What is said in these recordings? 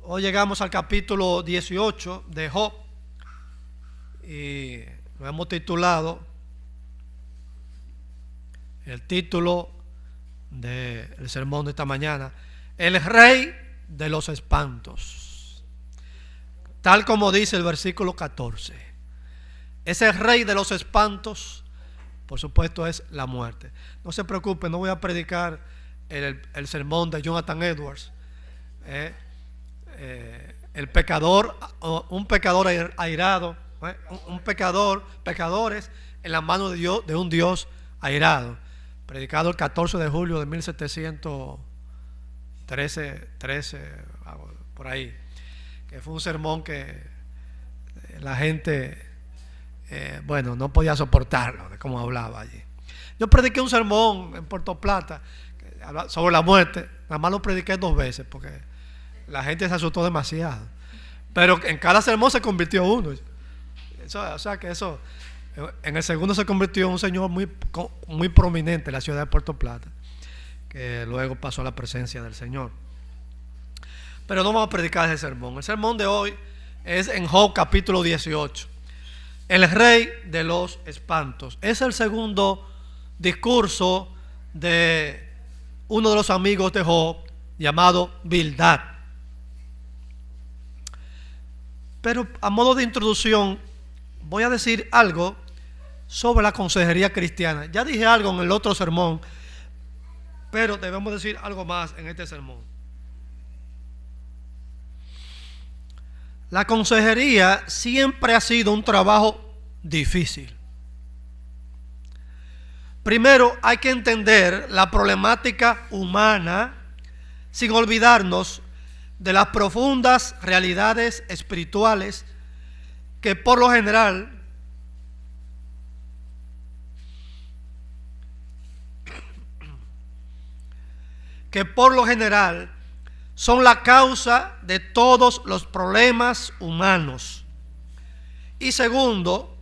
Hoy llegamos al capítulo 18 de Job y lo hemos titulado, el título del sermón de esta mañana, el rey de los espantos. Tal como dice el versículo 14. Ese rey de los espantos, por supuesto, es la muerte. No se preocupe, no voy a predicar el sermón de Jonathan Edwards. El pecador, un pecador airado, pecadores en la mano de Dios, de un Dios airado, predicado el 14 de julio de 1713, por ahí, que fue un sermón que la gente no podía soportarlo, de cómo hablaba allí. Yo prediqué un sermón en Puerto Plata sobre la muerte, nada más lo prediqué 2 veces porque la gente se asustó demasiado, pero en cada sermón se convirtió uno. En el segundo se convirtió un señor muy prominente en la ciudad de Puerto Plata, que luego pasó a la presencia del Señor. Pero no vamos a predicar ese sermón. El sermón de hoy es en Job capítulo 18, el rey de los espantos. Es el segundo discurso de uno de los amigos de Job, llamado Bildad. Pero a modo de introducción voy a decir algo sobre la consejería cristiana. Ya dije algo en el otro sermón, pero debemos decir algo más en este sermón. La consejería siempre ha sido un trabajo difícil. Primero hay que entender la problemática humana sin olvidarnos de las profundas realidades espirituales que por lo general son la causa de todos los problemas humanos. Y segundo,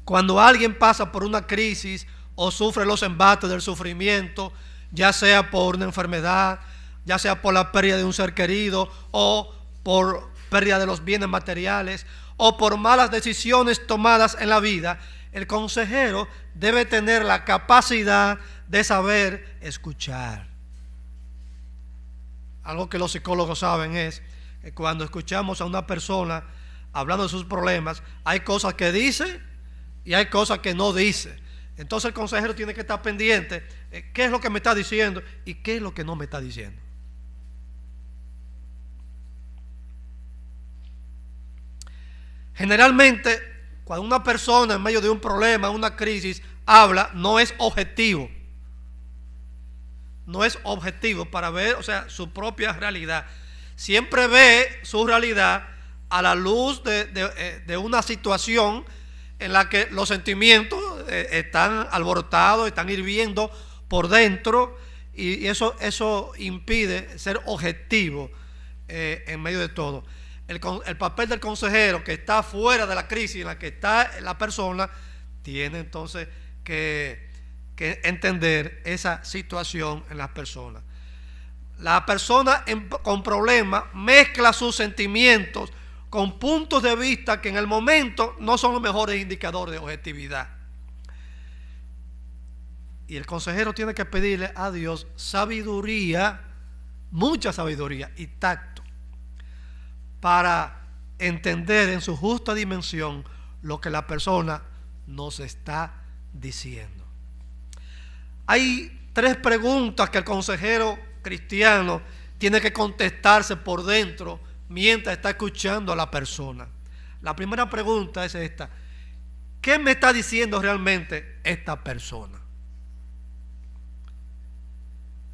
cuando alguien pasa por una crisis o sufre los embates del sufrimiento, ya sea por una enfermedad, ya sea por la pérdida de un ser querido, o por pérdida de los bienes materiales, o por malas decisiones tomadas en la vida, el consejero debe tener la capacidad de saber escuchar. Algo que los psicólogos saben es que cuando escuchamos a una persona hablando de sus problemas, hay cosas que dice y hay cosas que no dice. Entonces el consejero tiene que estar pendiente de qué es lo que me está diciendo y qué es lo que no me está diciendo. Generalmente, cuando una persona en medio de un problema, una crisis, habla, no es objetivo. No es objetivo para ver, su propia realidad. Siempre ve su realidad a la luz de una situación en la que los sentimientos están alborotados, están hirviendo por dentro, y eso impide ser objetivo en medio de todo. El papel del consejero que está fuera de la crisis en la que está la persona tiene entonces que entender esa situación en las personas. La persona con problemas mezcla sus sentimientos con puntos de vista que en el momento no son los mejores indicadores de objetividad. Y el consejero tiene que pedirle a Dios sabiduría, mucha sabiduría y tacto, para entender en su justa dimensión lo que la persona nos está diciendo. Hay 3 preguntas que el consejero cristiano tiene que contestarse por dentro mientras está escuchando a la persona. La primera pregunta es esta: ¿qué me está diciendo realmente esta persona?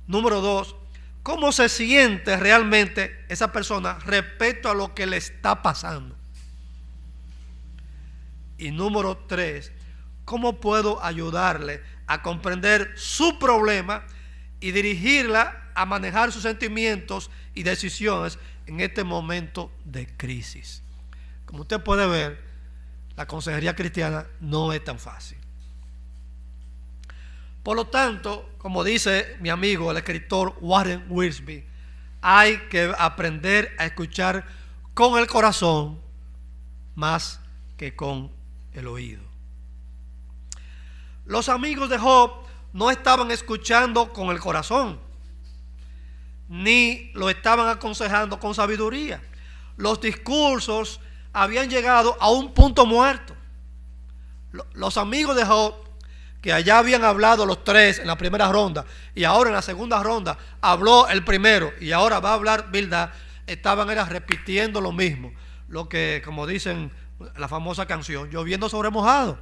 Número 2, ¿cómo se siente realmente esa persona respecto a lo que le está pasando? Y número 3, ¿cómo puedo ayudarle a comprender su problema y dirigirla a manejar sus sentimientos y decisiones en este momento de crisis? Como usted puede ver, la consejería cristiana no es tan fácil. Por lo tanto, como dice mi amigo el escritor Warren Wiersbe, hay que aprender a escuchar con el corazón más que con el oído. Los amigos de Job no estaban escuchando con el corazón, ni lo estaban aconsejando con sabiduría. Los discursos habían llegado a un punto muerto. Los amigos de Job, que allá habían hablado los tres en la primera ronda, y ahora en la segunda ronda habló el primero, y ahora va a hablar Bildad, estaban repitiendo lo mismo, lo que, como dicen la famosa canción, lloviendo sobre mojado.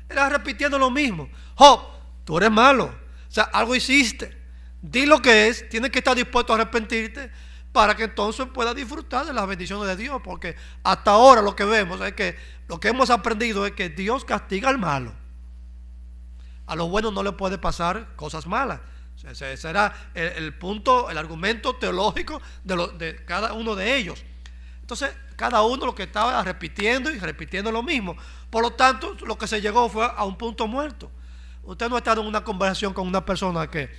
Era repitiendo lo mismo. Job, tú eres malo, o sea, algo hiciste, di lo que es, tienes que estar dispuesto a arrepentirte para que entonces puedas disfrutar de las bendiciones de Dios, porque hasta ahora lo que vemos es que lo que hemos aprendido es que Dios castiga al malo. A los buenos no le puede pasar cosas malas. Ese será el punto, el argumento teológico de cada uno de ellos. Entonces, cada uno lo que estaba repitiendo y repitiendo lo mismo. Por lo tanto, lo que se llegó fue a un punto muerto. Usted no ha estado en una conversación con una persona que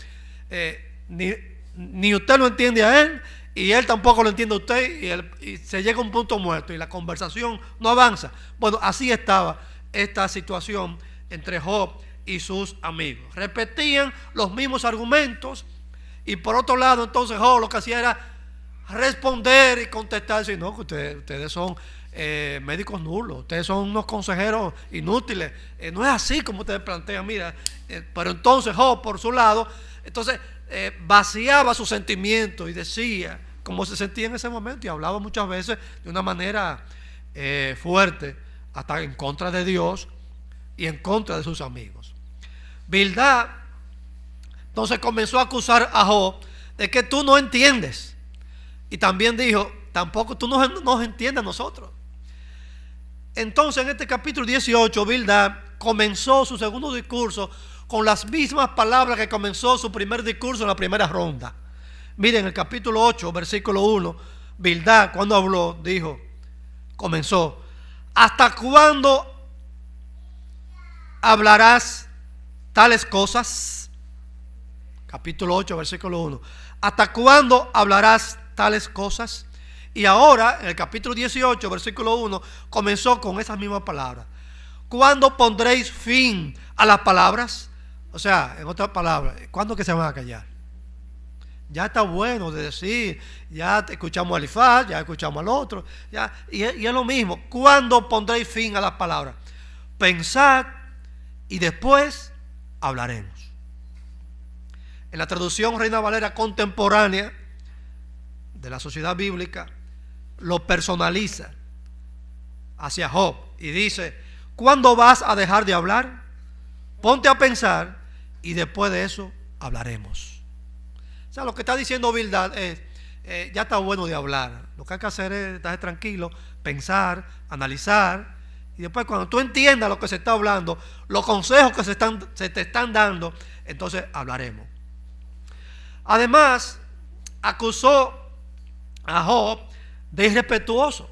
ni usted lo entiende a él, y él tampoco lo entiende a usted, y se llega a un punto muerto y la conversación no avanza. Bueno, así estaba esta situación entre Job y sus amigos. Repetían los mismos argumentos, y por otro lado entonces Job lo que hacía era responder y contestar, si no, que ustedes son médicos nulos, ustedes son unos consejeros inútiles, no es así como ustedes plantean, mira. Pero entonces Job, por su lado, entonces vaciaba sus sentimientos y decía cómo se sentía en ese momento, y hablaba muchas veces de una manera fuerte, hasta en contra de Dios y en contra de sus amigos. Bildad entonces comenzó a acusar a Job de que tú no entiendes, y también dijo, tampoco tú nos entiendes a nosotros. Entonces en este capítulo 18 Bildad comenzó su segundo discurso con las mismas palabras que comenzó su primer discurso en la primera ronda. Miren, el capítulo 8, versículo 1, Bildad, cuando habló, comenzó: ¿hasta cuándo hablarás tales cosas? Capítulo 8, versículo 1. ¿Hasta cuándo hablarás tales cosas? Y ahora, en el capítulo 18, versículo 1, comenzó con esas mismas palabras. ¿Cuándo pondréis fin a las palabras? O sea, en otras palabras, ¿cuándo que se van a callar? Ya está bueno de decir, ya escuchamos a Elifaz, ya escuchamos al otro, y es lo mismo. ¿Cuándo pondréis fin a las palabras? Pensad y después hablaremos. En la traducción Reina Valera contemporánea de la Sociedad Bíblica, lo personaliza hacia Job y dice: ¿cuándo vas a dejar de hablar? Ponte a pensar y después de eso hablaremos. O sea, lo que está diciendo Bildad es, ya está bueno de hablar. Lo que hay que hacer es estar tranquilo, pensar, analizar, y después cuando tú entiendas lo que se está hablando, los consejos que se te están dando, entonces hablaremos. Además, acusó a Job de irrespetuoso,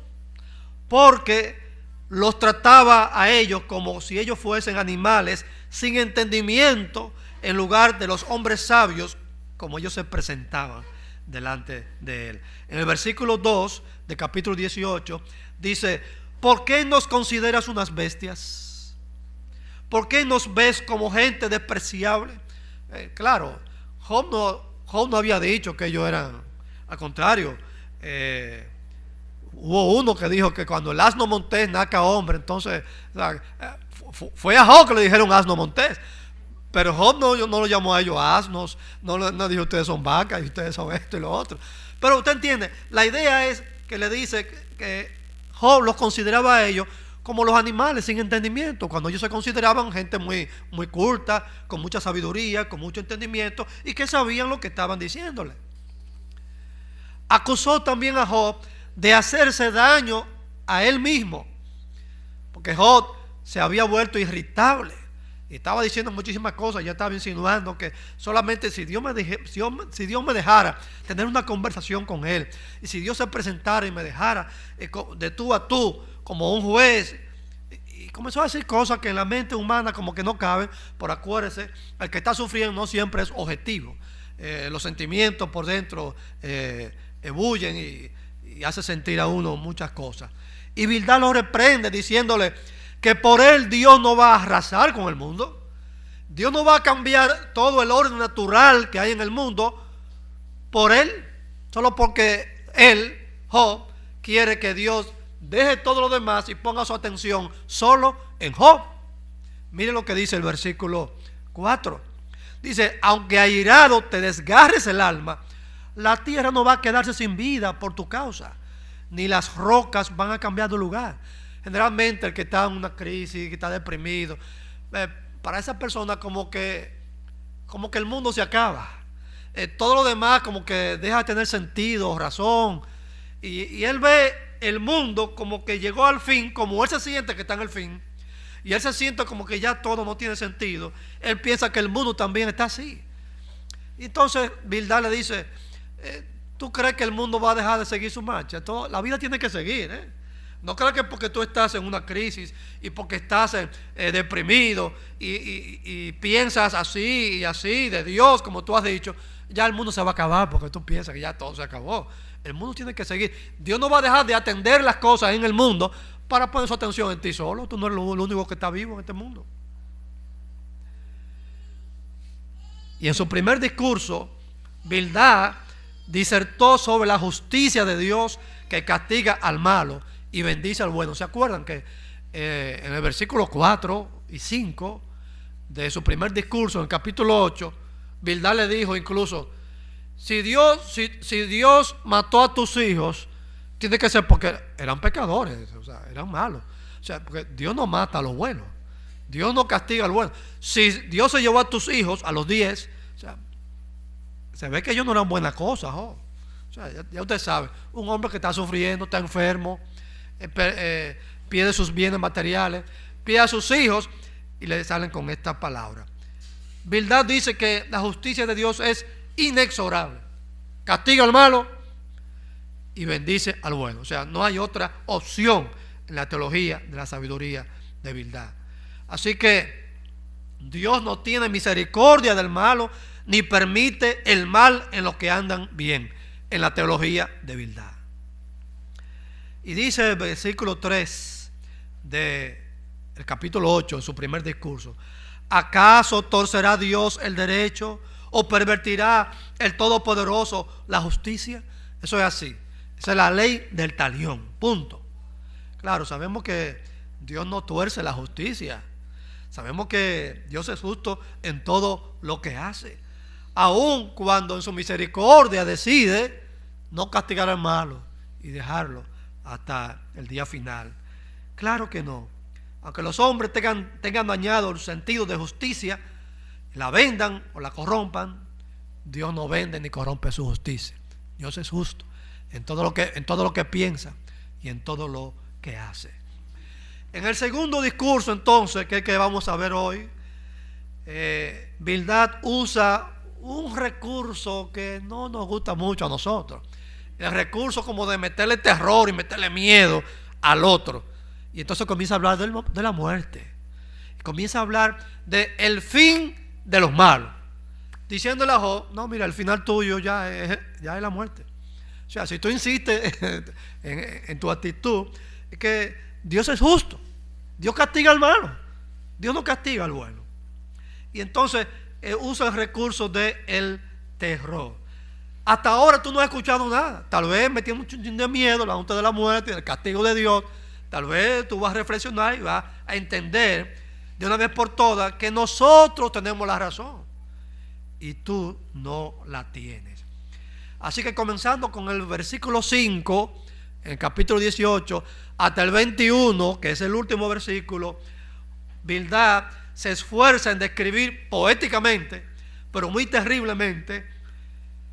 porque los trataba a ellos como si ellos fuesen animales sin entendimiento, en lugar de los hombres sabios como ellos se presentaban delante de él. En el versículo 2 del capítulo 18 dice: ¿por qué nos consideras unas bestias? ¿Por qué nos ves como gente despreciable? Claro, Job no había dicho que ellos eran, al contrario, hubo uno que dijo que cuando el asno montés naca hombre. Entonces fue a Job que le dijeron asno montés, pero Job no lo llamó a ellos asnos, no dijo ustedes son vacas y ustedes son esto y lo otro. Pero usted entiende, la idea es que le dice que Job los consideraba a ellos como los animales sin entendimiento, cuando ellos se consideraban gente muy, muy culta, con mucha sabiduría, con mucho entendimiento, y que sabían lo que estaban diciéndole. Acusó también a Job de hacerse daño a él mismo, porque Job se había vuelto irritable y estaba diciendo muchísimas cosas. Ya estaba insinuando que solamente si Dios me dejara tener una conversación con él, y si Dios se presentara y me dejara de tú a tú como un juez, y comenzó a decir cosas que en la mente humana como que no caben. Por acuérdese, el que está sufriendo no siempre es objetivo. los sentimientos por dentro ebullen y hace sentir a uno muchas cosas. Y Bildad lo reprende diciéndole que por él Dios no va a arrasar con el mundo. Dios no va a cambiar todo el orden natural que hay en el mundo por él, solo porque él, Job, quiere que Dios deje todo lo demás y ponga su atención solo en Job. Mire lo que dice el versículo 4. Dice: aunque airado te desgarres el alma, la tierra no va a quedarse sin vida por tu causa, ni las rocas van a cambiar de lugar. Generalmente el que está en una crisis, que está deprimido, para esa persona como que el mundo se acaba. Todo lo demás como que deja de tener sentido, razón. Y él ve el mundo como que llegó al fin, como él se siente que está en el fin. Y él se siente como que ya todo no tiene sentido. Él piensa que el mundo también está así. Y entonces Bildad le dice: ¿tú crees que el mundo va a dejar de seguir su marcha? La vida tiene que seguir, No creas que porque tú estás en una crisis y porque estás deprimido y piensas así y así de Dios, como tú has dicho, ya el mundo se va a acabar porque tú piensas que ya todo se acabó. El mundo tiene que seguir. Dios no va a dejar de atender las cosas en el mundo para poner su atención en ti solo. Tú no eres lo único que está vivo en este mundo. Y en su primer discurso, Bildad disertó sobre la justicia de Dios que castiga al malo y bendice al bueno. ¿Se acuerdan que en el versículo 4 y 5 de su primer discurso, en el capítulo 8, Bildad le dijo incluso: si Dios mató a tus hijos, tiene que ser porque eran pecadores, o sea, eran malos. O sea, porque Dios no mata a los buenos, Dios no castiga a los buenos. Si Dios se llevó a tus hijos, a los 10, o sea, se ve que ellos no eran buenas cosas, O sea, ya usted sabe, un hombre que está sufriendo, está enfermo, pierde sus bienes materiales, pierde a sus hijos y le salen con esta palabra. Bildad dice que la justicia de Dios es inexorable. Castiga al malo y bendice al bueno. O sea, no hay otra opción en la teología de la sabiduría de Bildad. Así que Dios no tiene misericordia del malo, ni permite el mal en los que andan bien, en la teología de Bildad. Y dice el versículo 3 del capítulo 8, en su primer discurso: ¿acaso torcerá Dios el derecho o pervertirá el Todopoderoso la justicia? Eso es así. Esa es la ley del talión, punto. Claro, sabemos que Dios no tuerce la justicia. Sabemos que Dios es justo en todo lo que hace, aun cuando en su misericordia decide no castigar al malo y dejarlo hasta el día final. Claro que no. Aunque los hombres tengan dañado el sentido de justicia, la vendan o la corrompan, Dios no vende ni corrompe su justicia. Dios es justo en todo lo que piensa y en todo lo que hace. En el segundo discurso, entonces, que vamos a ver hoy, Bildad usa un recurso que no nos gusta mucho a nosotros. El recurso como de meterle terror y meterle miedo al otro. Y entonces comienza a hablar de la muerte. Comienza a hablar del fin de los malos, diciéndole a Job: no, mira, el final tuyo ya es la muerte. O sea, si tú insistes en tu actitud, es que Dios es justo. Dios castiga al malo, Dios no castiga al bueno. Y entonces usa el recurso del terror. Hasta ahora tú no has escuchado nada. Tal vez metiendo un chin de miedo, la junta de la muerte, el castigo de Dios. Tal vez tú vas a reflexionar y vas a entender de una vez por todas que nosotros tenemos la razón y tú no la tienes. Así que comenzando con el versículo 5, en el capítulo 18, hasta el 21, que es el último versículo, Bildad se esfuerza en describir poéticamente, pero muy terriblemente,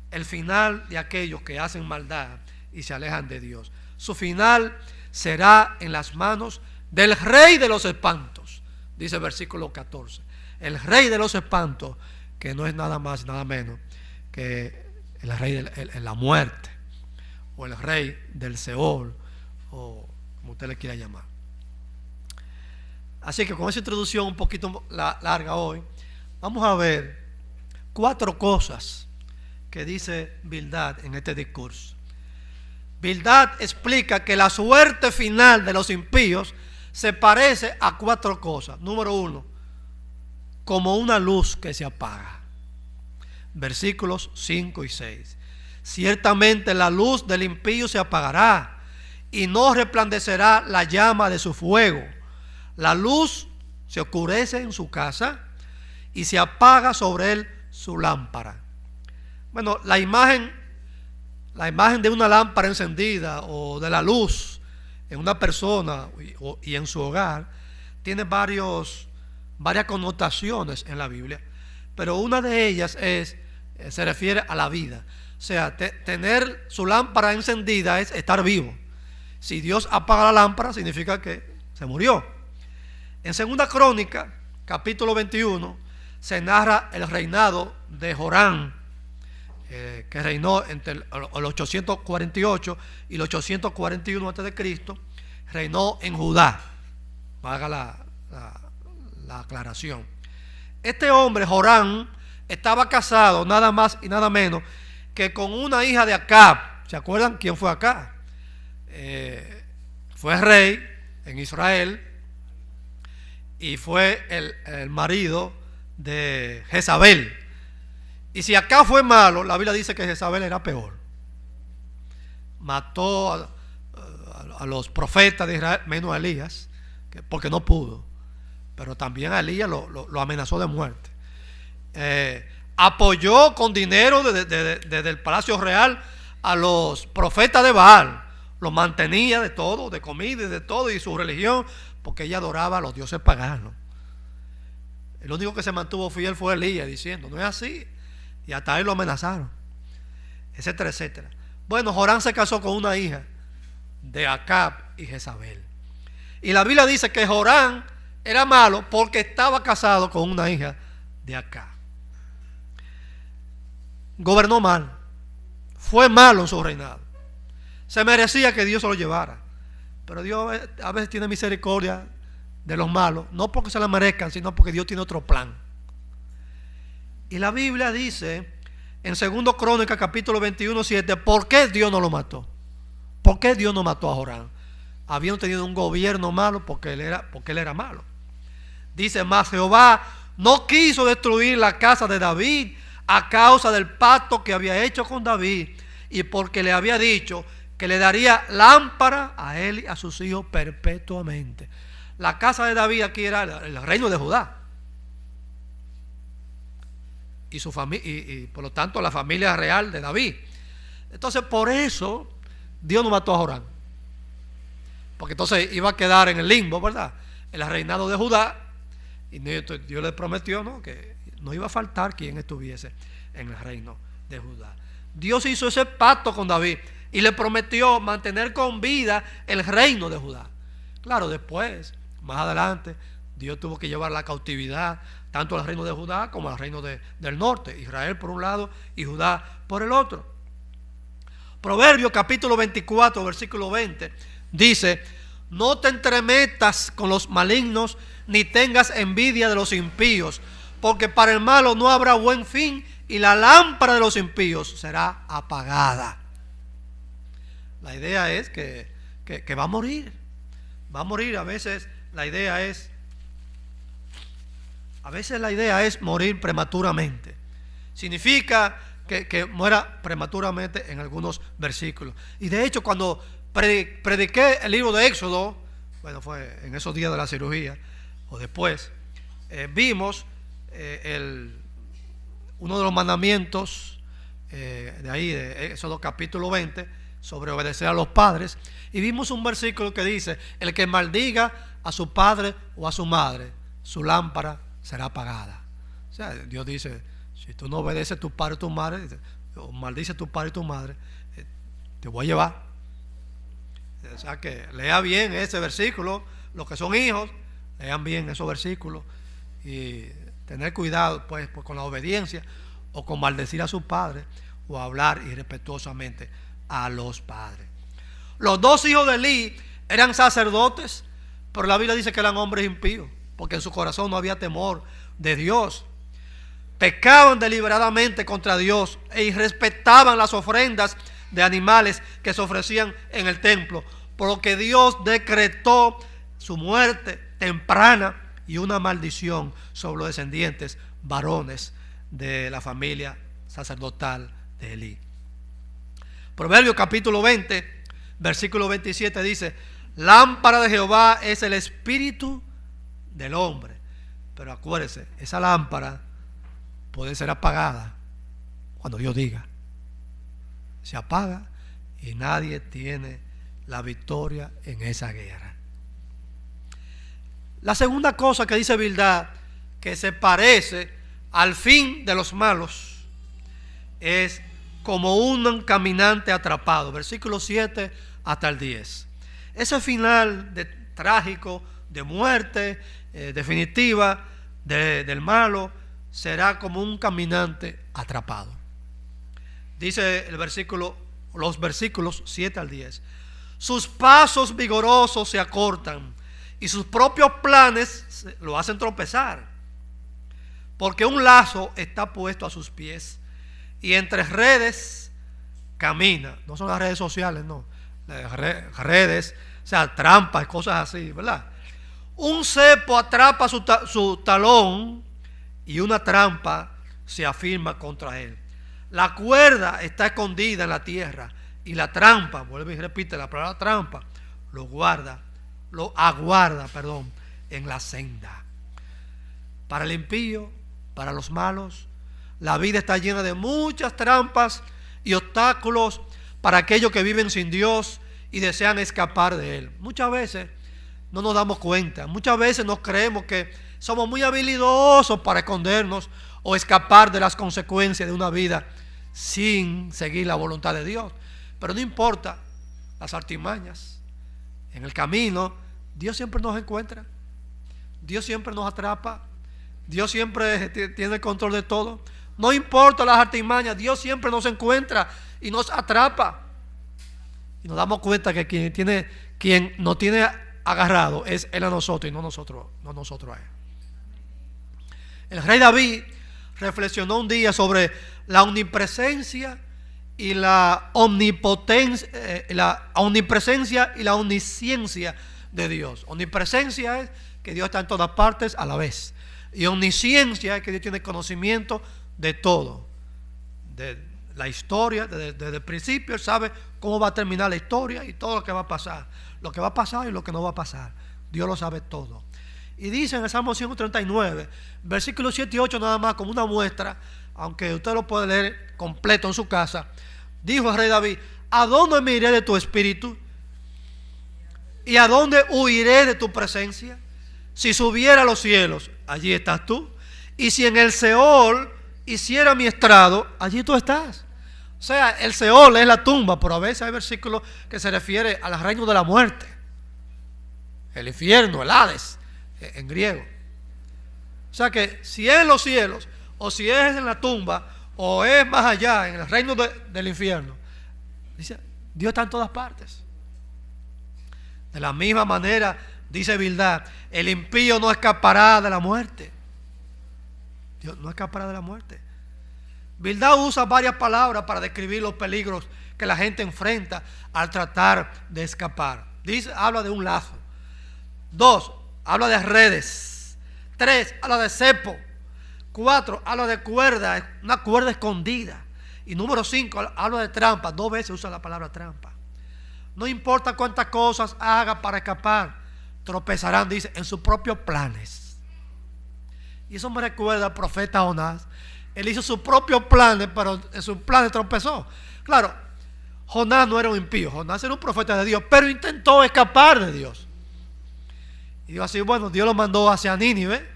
el final de aquellos que hacen maldad y se alejan de Dios. Su final será en las manos del rey de los espantos, dice el versículo 14. El rey de los espantos, que no es nada más y nada menos que el rey de la muerte, o el rey del Seol, o como usted le quiera llamar. Así que con esa introducción un poquito larga hoy, vamos a ver 4 cosas que dice Bildad en este discurso. Bildad explica que la suerte final de los impíos se parece a 4 cosas. Número 1, como una luz que se apaga. Versículos 5 y 6. Ciertamente la luz del impío se apagará y no resplandecerá la llama de su fuego. La luz se oscurece en su casa y se apaga sobre él su lámpara. Bueno, la imagen de una lámpara encendida o de la luz en una persona y en su hogar tiene varias connotaciones en la Biblia, pero una de ellas se refiere a la vida. O sea, tener su lámpara encendida es estar vivo. Si Dios apaga la lámpara, significa que se murió. En 2 Crónica, capítulo 21, se narra el reinado de Jorán, que reinó entre el 848 y el 841 a.C., reinó en Judá. Valga la aclaración. Este hombre, Jorán, estaba casado nada más y nada menos que con una hija de Acab. ¿Se acuerdan quién fue Acab? Fue rey en Israel y fue el marido de Jezabel. Y si Acab fue malo, la Biblia dice que Jezabel era peor. Mató a los profetas de Israel, menos a Elías, porque no pudo. Pero también a Elías lo amenazó de muerte. Apoyó con dinero desde el palacio real a los profetas de Baal. Los mantenía de todo, de comida y de todo, y su religión, porque ella adoraba a los dioses paganos. El único que se mantuvo fiel fue Elías, diciendo, no es así. Y hasta él lo amenazaron, etcétera, etcétera. Bueno, Jorán se casó con una hija de Acab y Jezabel. Y la Biblia dice que Jorán era malo porque estaba casado con una hija de Acab. Gobernó mal, fue malo en su reinado. Se merecía que Dios se lo llevara. Pero Dios a veces tiene misericordia de los malos, no porque se la merezcan, sino porque Dios tiene otro plan. Y la Biblia dice en 2 Crónicas capítulo 21, 7, ¿por qué Dios no lo mató? ¿Por qué Dios no mató a Jorán? Habían tenido un gobierno malo porque él era malo. Dice, mas Jehová no quiso destruir la casa de David a causa del pacto que había hecho con David y porque le había dicho que le daría lámpara a él y a sus hijos perpetuamente. La casa de David aquí era el reino de Judá. Y su familia, y por lo tanto la familia real de David. Entonces por eso Dios no mató a Jorán, porque entonces iba a quedar en el limbo, ¿verdad? El reinado de Judá. Y Dios le prometió, ¿no?, que no iba a faltar quien estuviese en el reino de Judá. Dios hizo ese pacto con David y le prometió mantener con vida el reino de Judá. Claro, después, más adelante, Dios tuvo que llevar la cautividad tanto al reino de Judá como al reino del norte, Israel por un lado y Judá por el otro. Proverbios capítulo 24 versículo 20 dice, no te entremetas con los malignos ni tengas envidia de los impíos, porque para el malo no habrá buen fin y la lámpara de los impíos será apagada. La idea es que va a morir. Va a morir. A veces la idea es morir prematuramente. Significa que muera prematuramente en algunos versículos. Y de hecho, cuando prediqué el libro de Éxodo, bueno, fue en esos días de la cirugía, o después, vimos uno de los mandamientos de ahí, de Éxodo capítulo 20, sobre obedecer a los padres, y vimos un versículo que dice, el que maldiga a su padre o a su madre, su lámpara será apagada. O sea, Dios dice, si tú no obedeces a tu padre o tu madre, o maldices a tu padre y tu madre, te voy a llevar. O sea que lea bien ese versículo. Los que son hijos, lean bien esos versículos y tener cuidado pues con la obediencia o con maldecir a su padre o hablar irrespetuosamente a los padres. Los 2 hijos de Elí eran sacerdotes, pero la Biblia dice que eran hombres impíos, porque en su corazón no había temor de Dios. pecaban deliberadamente contra Dios e irrespetaban las ofrendas de animales que se ofrecían en el templo, por lo que Dios decretó su muerte temprana y una maldición sobre los descendientes varones de la familia sacerdotal de Elí. Proverbios capítulo 20, versículo 27 dice: lámpara de Jehová es el espíritu del hombre. Pero acuérdese, esa lámpara puede ser apagada cuando Dios diga. Se apaga y nadie tiene la victoria en esa guerra. La segunda cosa que dice Bildad, que se parece al fin de los malos, es como un caminante atrapado. Versículo 7 hasta el 10. Ese final trágico, de muerte definitiva del malo, será como un caminante atrapado. Dice los versículos 7 al 10. Sus pasos vigorosos se acortan y sus propios planes lo hacen tropezar, porque un lazo está puesto a sus pies y entre redes camina. No son las redes sociales, no, las redes, o sea, trampas, cosas así, ¿verdad? Un cepo atrapa su talón y una trampa se afirma contra él. La cuerda está escondida en la tierra y la trampa, vuelve y repite la palabra trampa, lo aguarda en la senda. Para el impío, para los malos, la vida está llena de muchas trampas y obstáculos para aquellos que viven sin Dios y desean escapar de Él. Muchas veces no nos damos cuenta, muchas veces nos creemos que somos muy habilidosos para escondernos o escapar de las consecuencias de una vida sin seguir la voluntad de Dios. Pero no importa las artimañas, en el camino Dios siempre nos encuentra, Dios siempre nos atrapa, Dios siempre tiene el control de todo. No importa las artimañas, Dios siempre nos encuentra y nos atrapa. Y nos damos cuenta que quien nos tiene agarrado es Él a nosotros y no nosotros a Él. El rey David reflexionó un día sobre la omnipresencia y la omnipotencia, la omnipresencia y la omnisciencia de Dios. Omnipresencia es que Dios está en todas partes a la vez, y omnisciencia es que Dios tiene conocimiento de todo, de la historia, desde el principio. Él sabe cómo va a terminar la historia y todo lo que va a pasar y lo que no va a pasar. Dios lo sabe todo. Y dice en el Salmo 139, versículos 7 y 8, nada más como una muestra, aunque usted lo puede leer completo en su casa. Dijo el rey David: ¿a dónde me iré de tu espíritu? ¿Y a dónde huiré de tu presencia? Si subiera a los cielos, allí estás tú. Y si en el Seol hiciera mi estrado, allí tú estás. O sea, el Seol es la tumba, pero a veces hay versículos que se refiere al reino de la muerte, el infierno, el Hades, en griego. O sea que si es en los cielos, o si es en la tumba, o es más allá, en el reino del infierno, dice, Dios está en todas partes. De la misma manera, dice Bildad, el impío no escapará de la muerte. Dios no escapará de la muerte. Bildad usa varias palabras para describir los peligros que la gente enfrenta al tratar de escapar. Habla de un lazo. 2, habla de redes. 3, habla de cepo. 4, habla de cuerda, una cuerda escondida. Y número 5, habla de trampa. 2 veces usa la palabra trampa. No importa cuántas cosas haga para escapar, tropezarán, dice, en sus propios planes. Y eso me recuerda al profeta Jonás. Él hizo sus propios planes, pero en sus planes tropezó. Claro, Jonás no era un impío, Jonás era un profeta de Dios, pero intentó escapar de Dios. Y digo así, bueno, Dios lo mandó hacia Nínive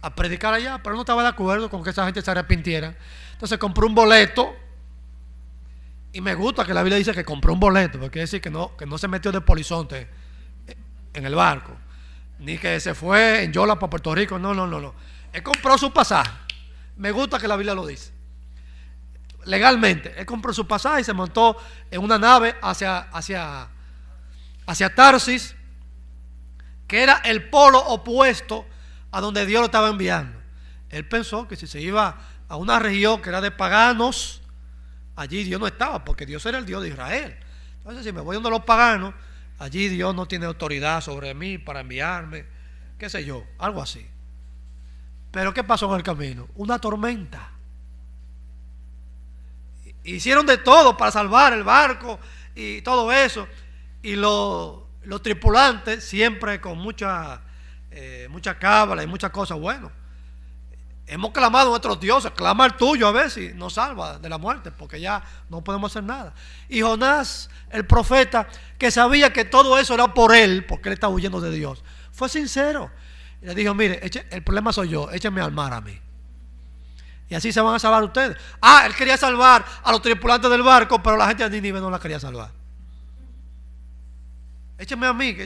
a predicar allá, pero no estaba de acuerdo con que esa gente se arrepintiera. Entonces compró un boleto. Y me gusta que la Biblia dice que compró un boleto, porque quiere decir que no se metió de polizonte en el barco, ni que se fue en Yola para Puerto Rico. No. Él compró su pasaje. Me gusta que la Biblia lo dice. Legalmente, él compró su pasaje y se montó en una nave hacia Tarsis, que era el polo opuesto a donde Dios lo estaba enviando. Él pensó que si se iba a una región que era de paganos. Allí Dios no estaba, porque Dios era el Dios de Israel. Entonces, si me voy donde los paganos, allí Dios no tiene autoridad sobre mí para enviarme, qué sé yo, algo así. Pero ¿qué pasó en el camino? Una tormenta. Hicieron de todo para salvar el barco y todo eso. Y los tripulantes siempre con mucha cábala y muchas cosas. Bueno, hemos clamado a nuestros dioses, clama el tuyo a ver si nos salva de la muerte, porque ya no podemos hacer nada. Y Jonás, el profeta, que sabía que todo eso era por él, porque él estaba huyendo de Dios, fue sincero. Y le dijo, mire, el problema soy yo, échenme al mar a mí. Y así se van a salvar ustedes. Él quería salvar a los tripulantes del barco, pero la gente de Nínive no la quería salvar. Échenme a mí,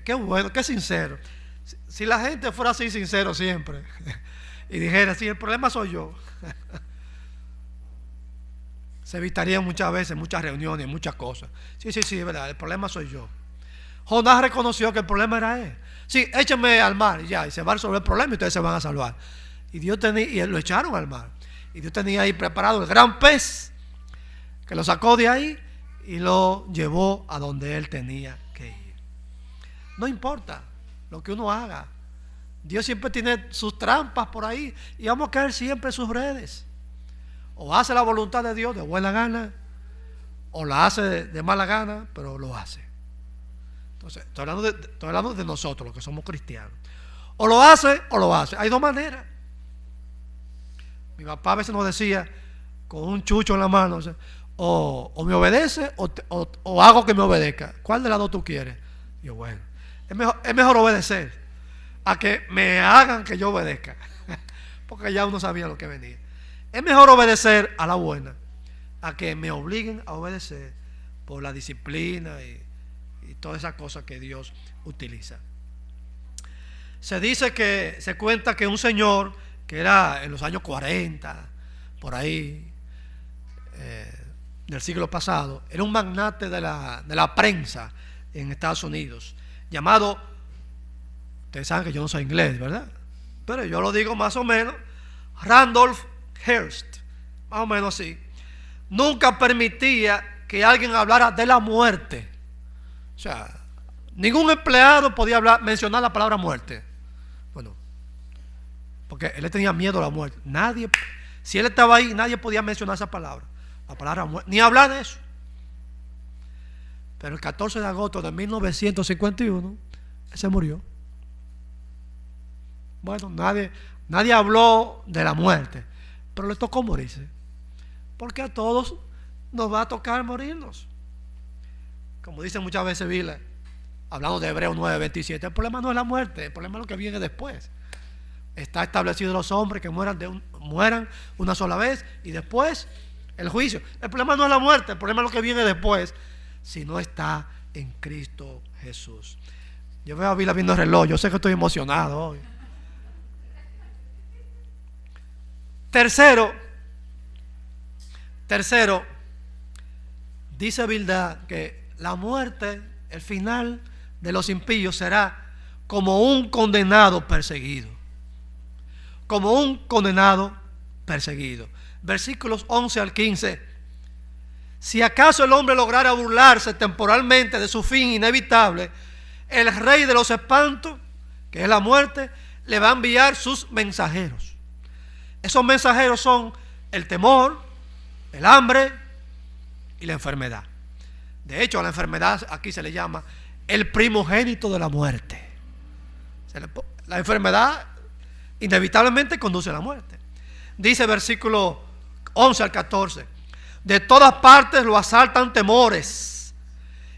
qué bueno, qué sincero. Si la gente fuera así sincero siempre y dijera, sí, el problema soy yo, se evitarían muchas veces muchas reuniones, muchas cosas. Sí, es verdad, el problema soy yo. Jonás reconoció que el problema era él. Sí, échenme al mar y ya, y se va a resolver el problema y ustedes se van a salvar. Y lo echaron al mar. Y Dios tenía ahí preparado el gran pez que lo sacó de ahí y lo llevó a donde él tenía que ir. No importa lo que uno haga, Dios siempre tiene sus trampas por ahí y vamos a caer siempre en sus redes. O hace la voluntad de Dios de buena gana, o la hace de mala gana, pero lo hace. Entonces, estoy hablando de nosotros, los que somos cristianos. O lo hace o lo hace. Hay dos maneras. Mi papá a veces nos decía, con un chucho en la mano, o me obedece o hago que me obedezca. ¿Cuál de las dos tú quieres? Y yo, bueno, es mejor obedecer a que me hagan que yo obedezca, porque ya uno sabía lo que venía. Es mejor obedecer a la buena a que me obliguen a obedecer por la disciplina y todas esas cosas que Dios utiliza. Se cuenta que un señor que era en los años 40, por ahí, del siglo pasado, era un magnate de la prensa en Estados Unidos, llamado, ustedes saben que yo no soy inglés, ¿verdad? Pero yo lo digo más o menos, Randolph Hearst, más o menos así. Nunca permitía que alguien hablara de la muerte. O sea, ningún empleado podía mencionar la palabra muerte. Bueno, porque él tenía miedo a la muerte. Si él estaba ahí, nadie podía mencionar esa palabra. La palabra muerte, ni hablar de eso. Pero el 14 de agosto de 1951, él se murió. Bueno, nadie habló de la muerte, pero le tocó morirse. Porque a todos nos va a tocar morirnos. Como dice muchas veces Vila, hablando de Hebreos 9:27, el problema no es la muerte, el problema es lo que viene después. Está establecido los hombres que mueran una sola vez y después el juicio. El problema no es la muerte, el problema es lo que viene después, si no está en Cristo Jesús. Yo veo a Vila viendo el reloj, yo sé que estoy emocionado hoy. Tercero, dice Bildad que la muerte, el final de los impíos será como un condenado perseguido. Como un condenado perseguido. Versículos 11 al 15. Si acaso el hombre lograra burlarse temporalmente de su fin inevitable, el rey de los espantos, que es la muerte, le va a enviar sus mensajeros. Esos mensajeros son el temor, el hambre y la enfermedad. De hecho, a la enfermedad aquí se le llama el primogénito de la muerte. La enfermedad inevitablemente conduce a la muerte. Dice versículo 11 al 14: de todas partes lo asaltan temores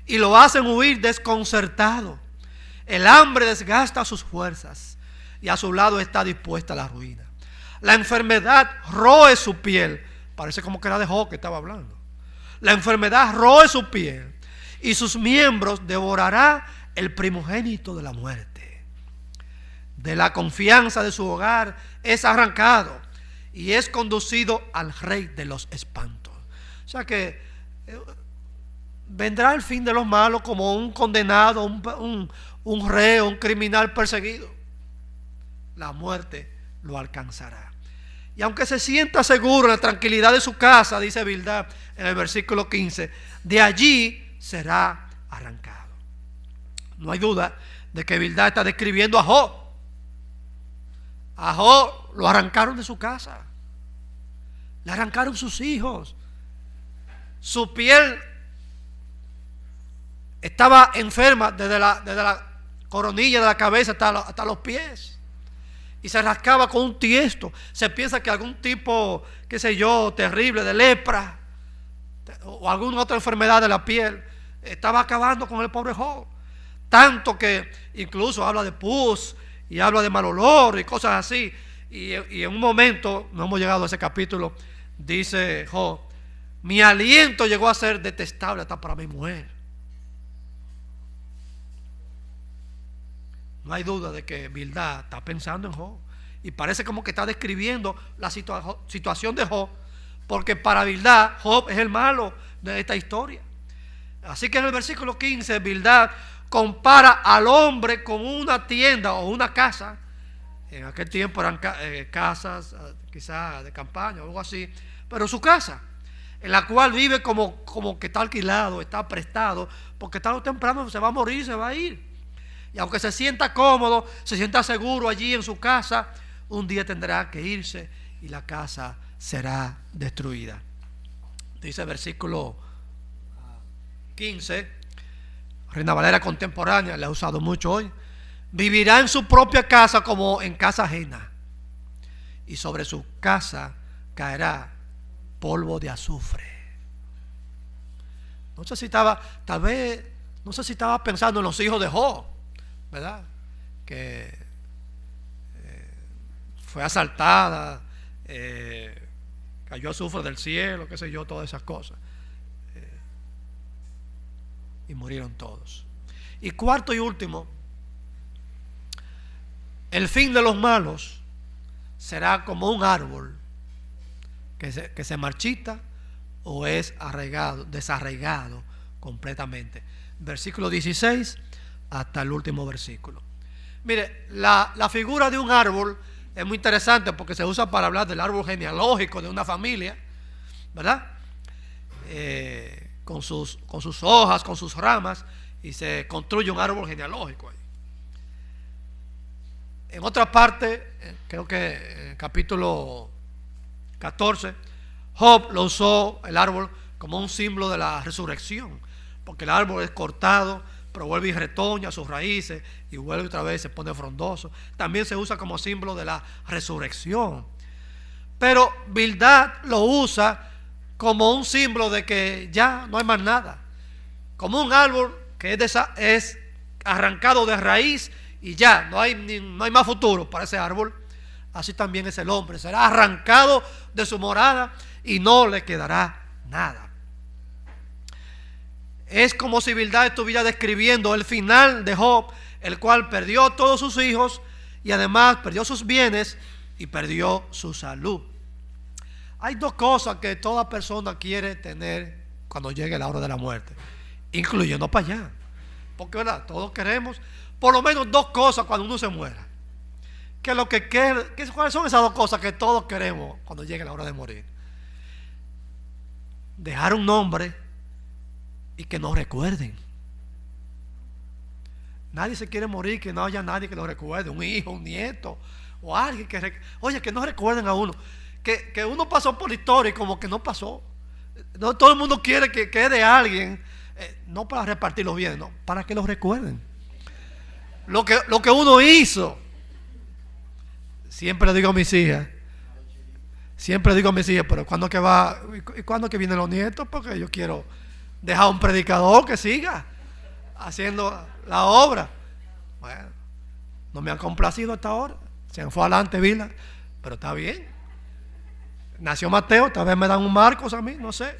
y lo hacen huir desconcertado. El hambre desgasta sus fuerzas y a su lado está dispuesta la ruina. La enfermedad roe su piel. Parece como que era de Job que estaba hablando. La enfermedad roe su piel y sus miembros devorará el primogénito de la muerte. De la confianza de su hogar es arrancado y es conducido al rey de los espantos. O sea que vendrá el fin de los malos como un condenado, un reo, un criminal perseguido. La muerte lo alcanzará. Y aunque se sienta seguro en la tranquilidad de su casa, dice Bildad en el versículo 15, de allí será arrancado. No hay duda de que Bildad está describiendo a Job. A Job lo arrancaron de su casa, le arrancaron sus hijos, su piel estaba enferma desde la coronilla de la cabeza hasta los pies, y se rascaba con un tiesto. Se piensa que algún tipo, qué sé yo, terrible de lepra o alguna otra enfermedad de la piel estaba acabando con el pobre Job, tanto que incluso habla de pus y habla de mal olor y cosas así. Y en un momento, no hemos llegado a ese capítulo, dice Job: mi aliento llegó a ser detestable hasta para mi mujer. No hay duda de que Bildad está pensando en Job, y parece como que está describiendo la situación de Job, porque para Bildad Job es el malo de esta historia. Así que en el versículo 15 Bildad compara al hombre con una tienda o una casa. En aquel tiempo eran casas quizás de campaña o algo así, pero su casa, en la cual vive como que está alquilado, está prestado, porque tarde o temprano se va a morir, se va a ir. Y aunque se sienta cómodo, se sienta seguro allí en su casa, un día tendrá que irse y la casa será destruida. Dice el versículo 15, Reina Valera contemporánea, la he usado mucho hoy: vivirá en su propia casa como en casa ajena, y sobre su casa caerá polvo de azufre. No sé si estaba, tal vez, no sé si estaba pensando en los hijos de Job, ¿verdad? Que fue asaltada, cayó azufre del cielo, qué sé yo, todas esas cosas, y murieron todos. Y cuarto y último, el fin de los malos será como un árbol que se marchita o es desarraigado completamente. Versículo 16 hasta el último versículo. Mire, la figura de un árbol es muy interesante porque se usa para hablar del árbol genealógico de una familia, ¿verdad? Con sus hojas, con sus ramas, y se construye un árbol genealógico ahí. En otra parte, creo que en el capítulo 14, Job lo usó el árbol como un símbolo de la resurrección, porque el árbol es cortado, pero vuelve y retoña sus raíces y vuelve otra vez, se pone frondoso. También se usa como símbolo de la resurrección. Pero Bildad lo usa como un símbolo de que ya no hay más nada, como un árbol que es arrancado de raíz y ya no hay más futuro para ese árbol. Así también es el hombre, será arrancado de su morada y no le quedará nada. Es como si Bildad estuviera describiendo el final de Job, el cual perdió todos sus hijos y además perdió sus bienes y perdió su salud. Hay dos cosas que toda persona quiere tener cuando llegue la hora de la muerte, incluyendo para allá, porque ¿verdad? Todos queremos por lo menos dos cosas cuando uno se muera. ¿Cuáles son esas dos cosas que todos queremos cuando llegue la hora de morir? Dejar un nombre y que nos recuerden. Nadie se quiere morir que no haya nadie que lo recuerde, un hijo, un nieto o alguien que no recuerden a uno, que uno pasó por la historia y como que no pasó. No todo el mundo quiere que quede alguien, no para repartir los bienes, no, para que los recuerden lo que uno hizo. Siempre le digo a mis hijas, pero ¿cuándo que vienen los nietos? Porque yo quiero dejar un predicador que siga haciendo la obra. Bueno, no me han complacido hasta ahora, se han fue adelante Vila, pero está bien. Nació Mateo, tal vez me dan un Marcos a mí, no sé.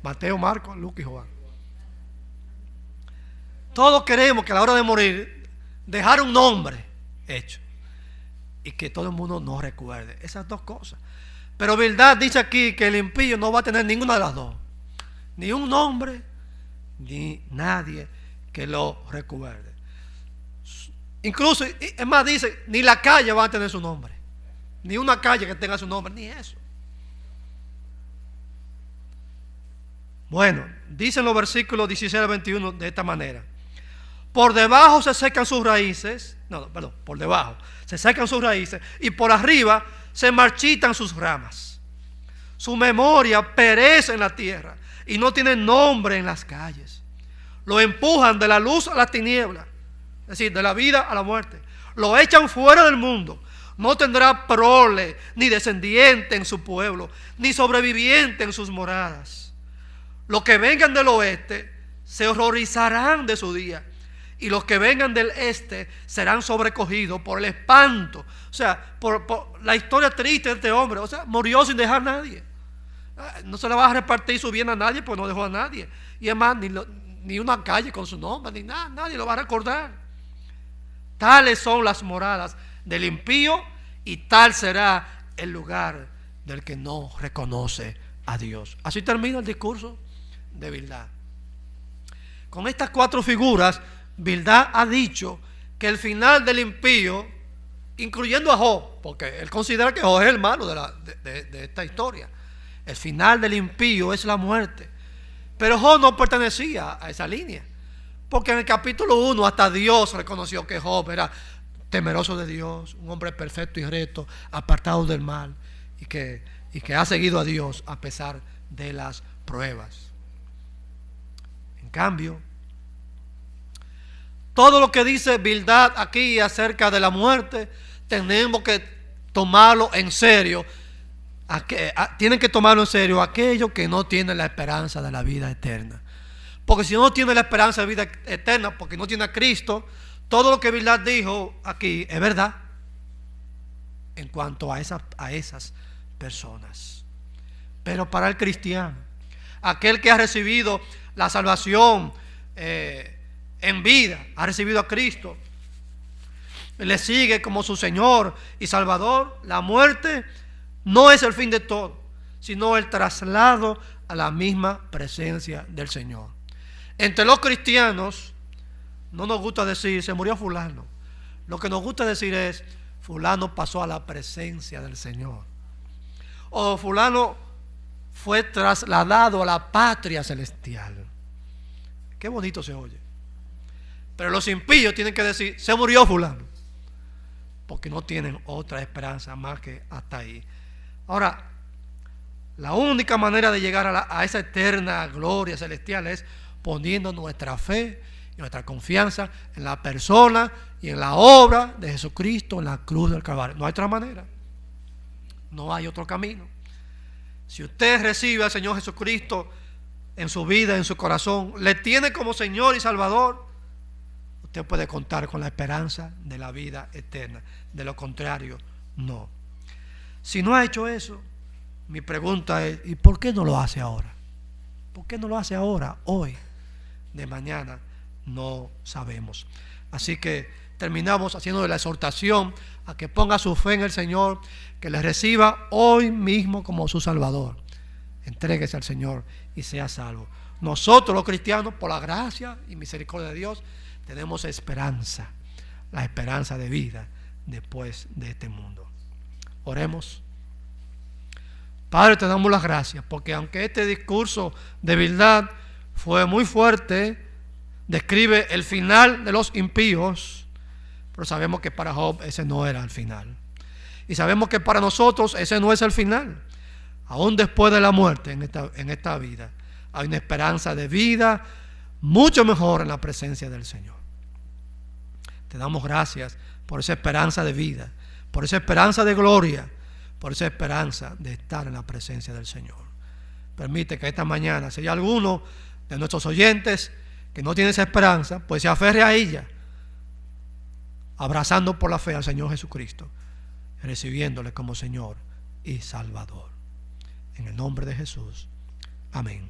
Mateo, Marcos, Lucas y Juan. Todos queremos que a la hora de morir dejar un nombre hecho y que todo el mundo nos recuerde. Esas dos cosas. Pero Bildad dice aquí que el impío no va a tener ninguna de las dos, ni un nombre ni nadie que lo recuerde. Incluso, es más, dice, ni la calle va a tener su nombre, ni una calle que tenga su nombre, ni eso. Bueno, dicen los versículos 16 al 21 de esta manera: por debajo se secan sus raíces, por debajo se secan sus raíces, y por arriba se marchitan sus ramas. Su memoria perece en la tierra y no tiene nombre en las calles. Lo empujan de la luz a la tiniebla, es decir, de la vida a la muerte. Lo echan fuera del mundo. No tendrá prole, ni descendiente en su pueblo, ni sobreviviente en sus moradas. Los que vengan del oeste se horrorizarán de su día, y los que vengan del este serán sobrecogidos por el espanto. O sea, por la historia triste de este hombre. O sea, murió sin dejar a nadie. No se le va a repartir su bien a nadie, pues no dejó a nadie. Y es más, ni una calle con su nombre, ni nada, nadie lo va a recordar. Tales son las moradas del impío, y tal será el lugar del que no reconoce a Dios. Así termina el discurso de Bildad. Con estas 4 figuras, Bildad ha dicho que el final del impío, incluyendo a Job, porque él considera que Job es el malo de esta historia, el final del impío es la muerte. Pero Job no pertenecía a esa línea, porque en el capítulo 1 hasta Dios reconoció que Job era temeroso de Dios, un hombre perfecto y recto, apartado del mal, y que ha seguido a Dios a pesar de las pruebas. En cambio, todo lo que dice Bildad aquí acerca de la muerte, tenemos que tomarlo en serio. Tienen que tomarlo en serio aquellos que no tienen la esperanza de la vida eterna. Porque si no tiene la esperanza de vida eterna, porque no tiene a Cristo, todo lo que Bildad dijo aquí es verdad en cuanto a esas personas. Pero para el cristiano, aquel que ha recibido la salvación en vida, ha recibido a Cristo, le sigue como su Señor y Salvador, la muerte no es el fin de todo, sino el traslado a la misma presencia del Señor. Entre los cristianos no nos gusta decir se murió fulano. Lo que nos gusta decir es fulano pasó a la presencia del Señor, o fulano fue trasladado a la patria celestial. Qué bonito se oye. Pero los impíos tienen que decir se murió fulano, porque no tienen otra esperanza más que hasta ahí. Ahora, la única manera de llegar a esa eterna gloria celestial es poniendo nuestra fe y nuestra confianza en la persona y en la obra de Jesucristo en la cruz del Calvario. No hay otra manera, no hay otro camino. Si usted recibe al Señor Jesucristo en su vida, en su corazón, le tiene como Señor y Salvador, usted puede contar con la esperanza de la vida eterna. De lo contrario, no. Si no ha hecho eso, mi pregunta es, ¿y por qué no lo hace ahora? ¿Por qué no lo hace ahora, hoy? De mañana no sabemos. Así que terminamos haciendo la exhortación a que ponga su fe en el Señor, que le reciba hoy mismo como su Salvador. Entréguese al Señor y sea salvo. Nosotros los cristianos, por la gracia y misericordia de Dios, tenemos esperanza, la esperanza de vida después de este mundo. Oremos. Padre, te damos las gracias, porque aunque este discurso de Bildad fue muy fuerte, describe el final de los impíos, pero sabemos que para Job ese no era el final. Y sabemos que para nosotros ese no es el final. Aún después de la muerte en esta vida, hay una esperanza de vida mucho mejor en la presencia del Señor. Te damos gracias por esa esperanza de vida, por esa esperanza de gloria, por esa esperanza de estar en la presencia del Señor. Permite que esta mañana, si hay alguno de nuestros oyentes que no tiene esa esperanza, pues se aferre a ella, abrazando por la fe al Señor Jesucristo, recibiéndole como Señor y Salvador. En el nombre de Jesús. Amén.